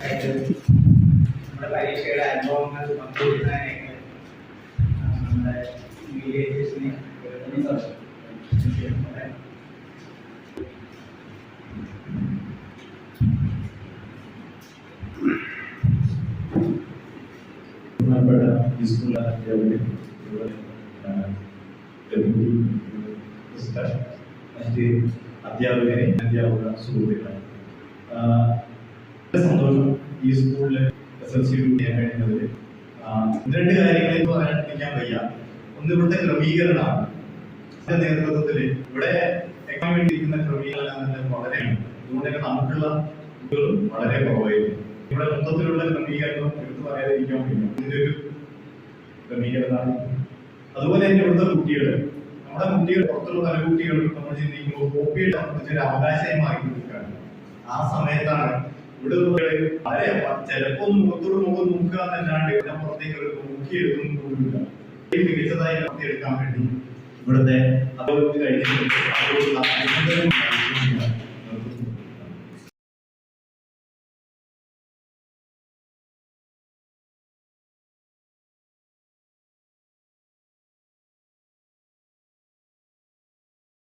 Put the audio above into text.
നമ്മുടെ പരീക്ഷയുടെ അനുഭവങ്ങൾ പങ്കുവയ്ക്കാനായിട്ട് നമ്മുടെ വില്ലേജസിനെ ഈ സ്കൂൾ മറ്റ് അധ്യാപകരെ അധ്യാപക സുഹൃത്തുക്കളെ സന്തോഷം ഈ സ്കൂളിൽ SLC ചെയ്യാൻ കഴിയുന്നതിൽ രണ്ട് കാര്യങ്ങളിൽ പറയാണ്ടിരിക്കാൻ വയ്യ. ഒന്ന് ഇവിടുത്തെ ക്രമീകരണമാണ്. അതിന്റെ നേതൃത്വത്തിൽ ഇവിടെ എക്കാൻ വേണ്ടിയിരിക്കുന്ന ക്രമീകരണം വളരെയാണ്. അതുകൊണ്ടൊക്കെ നമുക്കുള്ള കുട്ടികളും വളരെ കുറവായിരുന്നു. ഇവിടെ മൊത്തത്തിലുള്ള ക്രമീകരണം എടുത്തു പറയാതിരിക്കാൻ വയ്യ. ഇതിന്റെ ഒരു ക്രമീകരണമാണ്. അതുപോലെ തന്നെ ഇവിടുത്തെ കുട്ടികൾ, നമ്മുടെ കുട്ടികൾ പുറത്തുള്ള പല കുട്ടികളും നമ്മൾ ചിന്തിക്കുമ്പോൾ കോപ്പിയുടെ ഒരു അവകാശമായി കൊടുക്കുകയാണ്. ആ സമയത്താണ് ഇവിടെ വളരെ ചിലപ്പോ മുഖത്തോട് മുഖം നോക്കുക എന്നല്ലാണ്ട് ഇവിടെ പുറത്തേക്ക് അവർ നോക്കി എഴുതുന്നൊന്നുമില്ല. മികച്ചതായി നടത്തിയെടുക്കാൻ വേണ്ടി ഇവിടുത്തെ അതോറിറ്റി കഴിഞ്ഞിട്ട്